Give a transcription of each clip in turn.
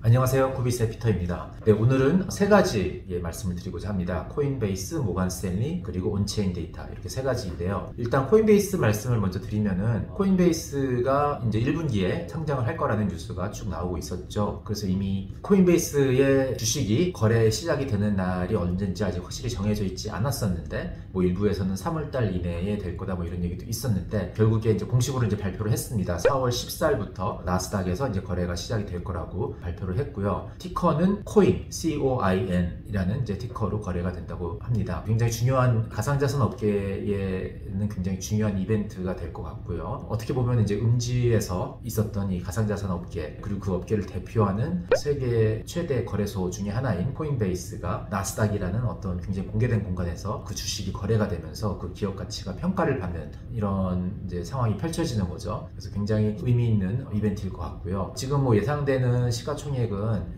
안녕하세요. 구비스의 피터입니다. 네, 오늘은 세 가지의 말씀을 드리고자 합니다. 코인베이스, 모건 스탠리, 그리고 온체인 데이터 이렇게 세 가지인데요. 일단 코인베이스 말씀을 먼저 드리면은 코인베이스가 이제 1분기에 상장을 할 거라는 뉴스가 쭉 나오고 있었죠. 그래서 이미 코인베이스의 주식이 거래 시작이 되는 날이 언제인지 아직 확실히 정해져 있지 않았었는데 뭐 일부에서는 3월달 이내에 될 거다 뭐 이런 얘기도 있었는데 결국에 이제 공식으로 이제 발표를 했습니다. 4월 14일부터 나스닥에서 이제 거래가 시작이 될 거라고 발표를 했고요. 티커는 코인, COIN 이라는 이제 티커로 거래가 된다고 합니다. 굉장히 중요한 가상자산 업계에는 굉장히 중요한 이벤트가 될 것 같고요. 어떻게 보면 이제 음지에서 있었던 이 가상자산 업계 그리고 그 업계를 대표하는 세계 최대 거래소 중에 하나인 코인베이스가 나스닥이라는 어떤 굉장히 공개된 공간에서 그 주식이 거래가 되면서 그 기업 가치가 평가를 받는 이런 이제 상황이 펼쳐지는 거죠. 그래서 굉장히 의미 있는 이벤트일 것 같고요. 지금 뭐 예상되는 시가총액은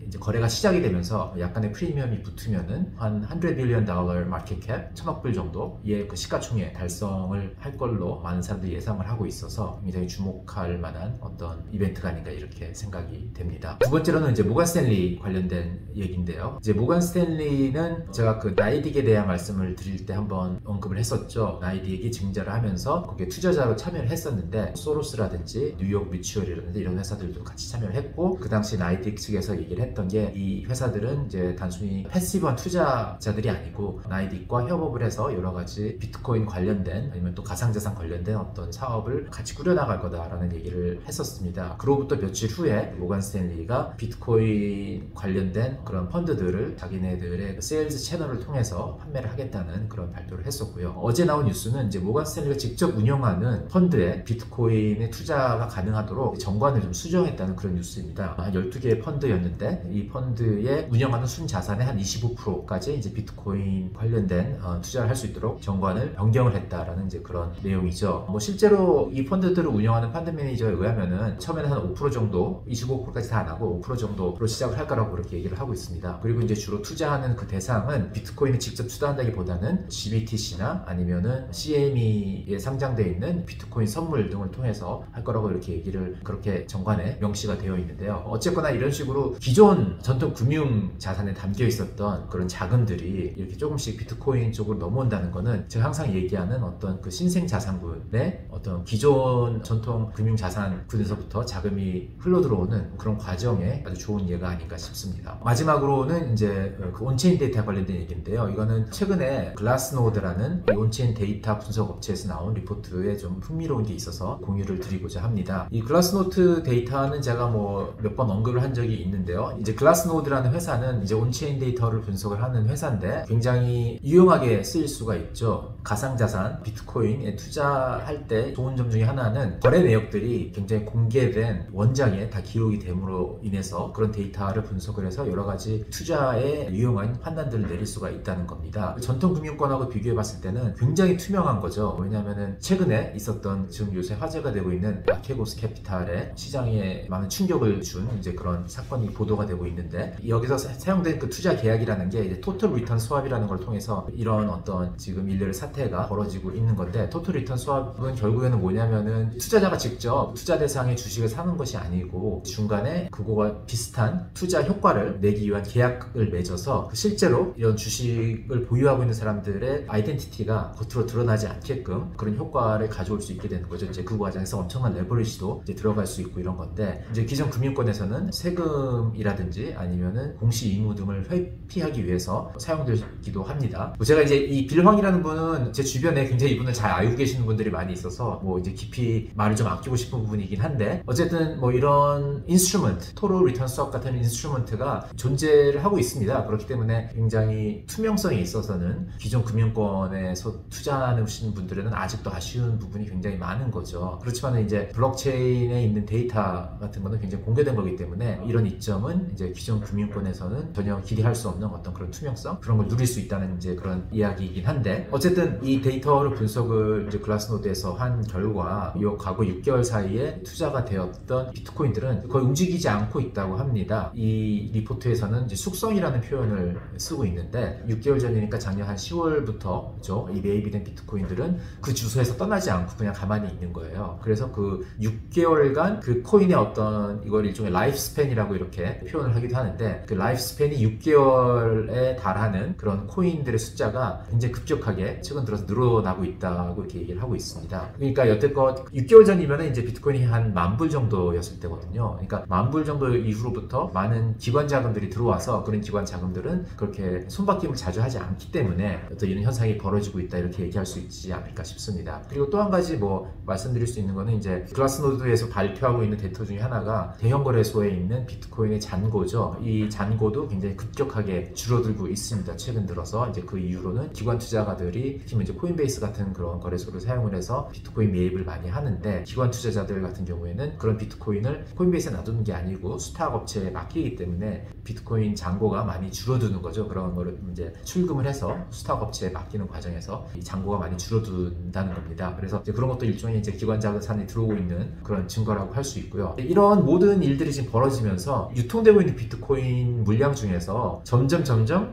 이제 거래가 시작이 되면서 약간의 프리미엄이 붙으면은 한 $100 billion 마켓캡 1000억 불 정도의 그 시가총액 달성을 할 걸로 많은 사람들이 예상을 하고 있어서 굉장히 주목할 만한 어떤 이벤트가 아닌가 이렇게 생각이 됩니다. 두 번째로는 이제 모건 스탠리 관련된 얘기인데요. 이제 모건 스탠리는 제가 그 나이딕에 대한 말씀을 드릴 때 한번 언급을 했었죠. 나이딕이 증자를 하면서 거기에 투자자로 참여를 했었는데 소로스라든지 뉴욕 뮤추얼이라든지 이런 회사들도 같이 참여를 했고 그 당시 나이딕 측에서 얘기를 했던 게 이 회사들은 이제 단순히 패시브한 투자자들이 아니고 나이딕과 협업을 해서 여러 가지 비트코인 관련된 아니면 또 가상자산 관련된 어떤 사업을 같이 꾸려나갈 거다라는 얘기를 했었습니다. 그로부터 며칠 후에 모건 스탠리가 비트코인 관련된 그런 펀드들을 자기네들의 세일즈 채널을 통해서 판매를 하겠다는 그런 발표를 했었고요. 어제 나온 뉴스는 이제 모건 스탠리가 직접 운영하는 펀드에 비트코인의 투자가 가능하도록 정관을 좀 수정했다는 그런 뉴스입니다. 한 12개의 펀드였는데 이 펀드에 운영하는 순자산의 한 25%까지 이제 비트코인 관련된 투자를 할 수 있도록 정관을 변경을 했다라는 이제 그런 내용이죠. 뭐 실제로 이 펀드들을 운영하는 펀드 매니저에 의하면은 처음에는 한 5% 정도, 25%까지 다 안 하고 5% 정도로 시작을 할 거라고 그렇게 얘기를 하고 있습니다. 그리고 이제 주로 투자하는 그 대상은 비트코인을 직접 투자한다기보다는 GBTC나 아니면은 CME에 상장되어 있는 비트코인 선물 등을 통해서 할 거라고 이렇게 얘기를 그렇게 정관에 명시가 되어 있는데요. 어쨌거나 이런 식으로 기존 전통 금융 자산에 담겨 있었던 그런 자금들이 이렇게 조금씩 비트코인 쪽으로 넘어온다는 거는 제가 항상 얘기하는 어떤 그 신생 자산군의 어떤 기존 전통 금융 자산군에서부터 자금이 흘러 들어오는 그런 과정에 아주 좋은 예가 아닌가 싶습니다. 마지막으로는 이제 그 온체인 데이터 관련된 얘기인데요. 이거는 최근에 글라스노드라는 온체인 데이터 분석 업체에서 나온 리포트에 좀 흥미로운 게 있어서 공유를 드리고자 합니다. 이 글라스노드 데이터는 제가 뭐 몇 번 언급을 한 적이 있는데요. 이제 글라스노드라는 회사는 이제 온체인 데이터를 분석을 하는 회사인데 굉장히 유용하게 쓰일 수가 있죠. 가상자산, 비트코인에 투자할 때 좋은 점 중에 하나는 거래 내역들이 굉장히 공개된 원장에 다 기록이 됨으로 인해서 그런 데이터를 분석을 해서 여러 가지 투자에 유용한 판단들을 내릴 수가 있다는 겁니다. 전통 금융권하고 비교해 봤을 때는 굉장히 투명한 거죠. 왜냐하면은 최근에 있었던 지금 요새 화제가 되고 있는 아케고스 캐피탈의 시장에 많은 충격을 준 이제 그런 사건이 보도가 되고 있는데 여기서 사용된 그 투자 계약이라는 게 이제 토탈 리턴 스왑이라는 걸 통해서 이런 어떤 지금 일련의 사태가 벌어지고 있는 건데 토탈 리턴 스왑은 결국에는 뭐냐면은 투자자가 직접 투자 대상의 주식을 사는 것이 아니고 중간에 그거와 비슷한 투자 효과를 내기 위한 계약을 맺어서 실제로 이런 주식을 보유하고 있는 사람들의 아이덴티티가 겉으로 드러나지 않게끔 그런 효과를 가져올 수 있게 되는 거죠. 이제 그 과정에서 엄청난 레버리지도 이제 들어갈 수 있고 이런 건데 이제 기존 금융권에서는 세금이라든지 아니면은 공시 의무 등을 회피하기 위해서 사용되기도 합니다. 제가 이제 이 빌황이라는 분은 제 주변에 굉장히 이분을 잘 알고 계시는 분들이 많이 있어서 뭐 이제 깊이 말을 좀 아끼고 싶은 부분이긴 한데 어쨌든 뭐 이런 인스트루먼트, 토탈 리턴 스왑 같은 인스트루먼트가 존재를 하고 있습니다. 그렇기 때문에 굉장히 투명성에 있어서는 기존 금융권에서 투자하시는 분들에는 아직도 아쉬운 부분이 굉장히 많은 거죠. 그렇지만 이제 블록체인에 있는 데이터 같은 거는 굉장히 공개된 거기 때문에 이런 이점은 이제 기존 금융권에서는 전혀 기대할 수 없는 어떤 그런 투명성 그런 걸 누릴 수 있다는 이제 그런 이야기이긴 한데 어쨌든 어쨌든 이 데이터를 분석을 이제 글라스노드에서 한 결과 이 과거 6개월 사이에 투자가 되었던 비트코인들은 거의 움직이지 않고 있다고 합니다. 이 리포트에서는 이제 숙성이라는 표현을 쓰고 있는데 6개월 전이니까 작년 한 10월부터 그죠? 이 매입이 된 비트코인들은 그 주소에서 떠나지 않고 그냥 가만히 있는 거예요. 그래서 그 6개월간 그 코인의 어떤 이걸 일종의 라이프 스팬이라고 이렇게 표현을 하기도 하는데 그 라이프 스팬이 6개월에 달하는 그런 코인들의 숫자가 굉장히 급격하게 최근 들어서 늘어나고 있다고 이렇게 얘기를 하고 있습니다. 그러니까 여태껏 6개월 전이면 이제 비트코인이 한 10,000불 정도였을 때거든요. 그러니까 10,000불 정도 이후로부터 많은 기관 자금들이 들어와서 그런 기관 자금들은 그렇게 손바뀜을 자주 하지 않기 때문에 어떤 이런 현상이 벌어지고 있다 이렇게 얘기할 수 있지 않을까 싶습니다. 그리고 또 한 가지 뭐 말씀드릴 수 있는 거는 이제 글라스노드에서 발표하고 있는 데이터 중에 하나가 대형 거래소에 있는 비트코인의 잔고죠. 이 잔고도 굉장히 급격하게 줄어들고 있습니다. 최근 들어서 이제 그 이후로는 기관 투자가들이 특히 이제 코인베이스 같은 그런 거래소를 사용을 해서 비트코인 매입을 많이 하는데 기관 투자자들 같은 경우에는 그런 비트코인을 코인베이스에 놔두는 게 아니고 수탁 업체에 맡기기 때문에 비트코인 잔고가 많이 줄어드는 거죠. 그런 거를 이제 출금을 해서 수탁 업체에 맡기는 과정에서 이 잔고가 많이 줄어든다는 겁니다. 그래서 이제 그런 것도 일종의 이제 기관 자산이 들어오고 있는 그런 증거라고 할 수 있고요. 이런 모든 일들이 지금 벌어지면서 유통되고 있는 비트코인 물량 중에서 점점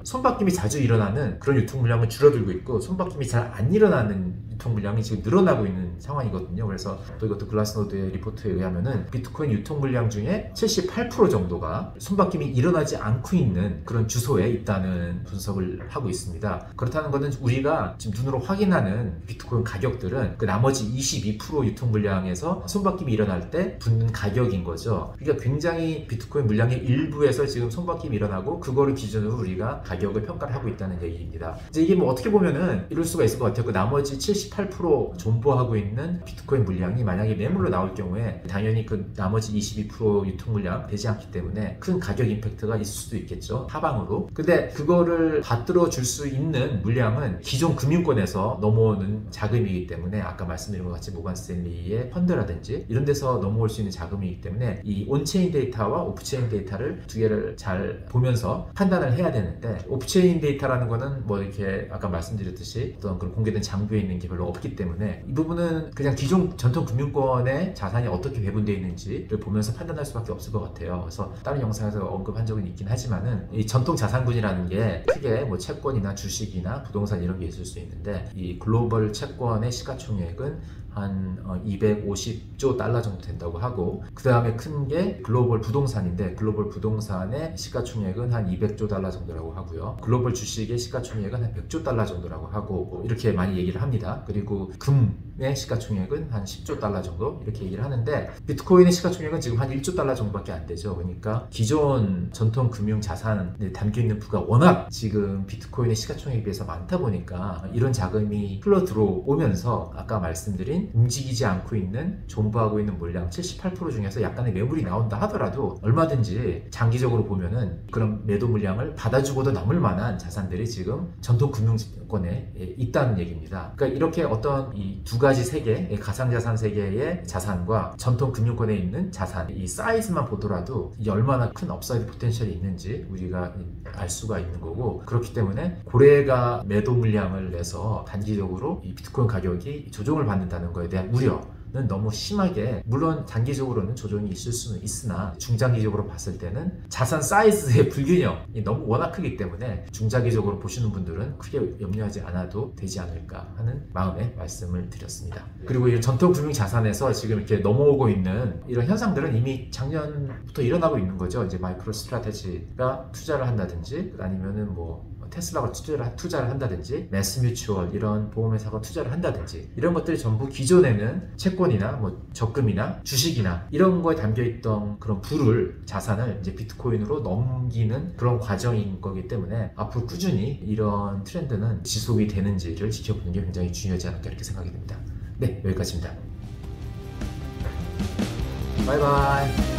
손바뀜이 자주 일어나는 그런 유통 물량은 줄어들고 있고 손바뀜이 잘 안 일어나는 유통 물량이 지금 늘어나고 있는 상황이거든요. 그래서 또 이것도 글라스노드의 리포트에 의하면은 비트코인 유통 물량 중에 78% 정도가 손바뀜이 일어나지 않고 있는 그런 주소에 있다는 분석을 하고 있습니다. 그렇다는 것은 우리가 지금 눈으로 확인하는 비트코인 가격들은 그 나머지 22% 유통 물량에서 손바뀜이 일어날 때 붙는 가격인 거죠. 그러니까 굉장히 비트코인 물량의 일부에서 지금 손바뀜이 일어나고 그거를 기준으로 우리가 가격을 평가를 하고 있다는 얘기입니다. 이제 이게 뭐 어떻게 보면은 이럴 수가 있을 것 같아요. 그 나머지 78% 존버하고 있는 비트코인 물량이 만약에 매물로 나올 경우에 당연히 그 나머지 22% 유통 물량 되지 않기 때문에 큰 가격 임팩트가 있을 수도 있겠죠. 하방으로. 근데 그거를 받들어 줄 수 있는 물량은 기존 금융권에서 넘어오는 자금이기 때문에 아까 말씀드린 것 같이 모건 스탠리의 펀드라든지 이런 데서 넘어올 수 있는 자금이기 때문에 이 온체인 데이터와 오프체인 데이터를 두 개를 잘 보면서 판단을 해야 되는데 오프체인 데이터라는 거는 뭐 이렇게 아까 말씀드렸듯이 어떤 그런 공개된 장부에 있는 게 별로 없기 때문에 이 부분은 그냥 기존 전통 금융권의 자산이 어떻게 배분되어 있는지를 보면서 판단할 수밖에 없을 것 같아요. 그래서 다른 영상에서 언급한 적은 있긴 하지만은 이 전통 자산군이라는 게 크게 뭐 채권이나 주식이나 부동산 이런 게 있을 수 있는데 이 글로벌 채권의 시가총액은 한 250조 달러 정도 된다고 하고 그 다음에 큰 게 글로벌 부동산인데 글로벌 부동산의 시가총액은 한 200조 달러 정도라고 하고요. 글로벌 주식의 시가총액은 한 100조 달러 정도라고 하고 이렇게 많이 얘기를 합니다. 그리고 금의 시가총액은 한 10조 달러 정도 이렇게 얘기를 하는데 비트코인의 시가총액은 지금 한 1조 달러 정도밖에 안 되죠. 그러니까 기존 전통 금융 자산에 담겨있는 부가 워낙 지금 비트코인의 시가총액에 비해서 많다 보니까 이런 자금이 흘러 들어오면서 아까 말씀드린 움직이지 않고 있는 존버하고 있는 물량 78% 중에서 약간의 매물이 나온다 하더라도 얼마든지 장기적으로 보면은 그런 매도 물량을 받아주고도 남을 만한 자산들이 지금 전통 금융권에 있다는 얘기입니다. 그러니까 이렇게 어떤 이 두 가지 세계, 가상자산 세계의 자산과 전통 금융권에 있는 자산, 이 사이즈만 보더라도 이게 얼마나 큰 업사이드 포텐셜이 있는지 우리가 알 수가 있는 거고 그렇기 때문에 고래가 매도 물량을 내서 단기적으로 이 비트코인 가격이 조정을 받는다는 거에 대한 우려는 너무 심하게 물론 단기적으로는 조정이 있을 수는 있으나 중장기적으로 봤을 때는 자산 사이즈의 불균형이 너무 워낙 크기 때문에 중장기적으로 보시는 분들은 크게 염려하지 않아도 되지 않을까 하는 마음에 말씀을 드렸습니다. 그리고 이 전통 금융 자산에서 지금 이렇게 넘어오고 있는 이런 현상들은 이미 작년부터 일어나고 있는 거죠. 이제 마이크로 스트라테지가 투자를 한다든지 아니면은 뭐 테슬라가 투자를 한다든지 매스뮤추얼 이런 보험회사가 투자를 한다든지 이런 것들이 전부 기존에는 채권이나 뭐 적금이나 주식이나 이런 거에 담겨있던 그런 부를 자산을 이제 비트코인으로 넘기는 그런 과정인 거기 때문에 앞으로 꾸준히 이런 트렌드는 지속이 되는지를 지켜보는 게 굉장히 중요하지 않을까 이렇게 생각이 됩니다. 네, 여기까지입니다. 바이바이.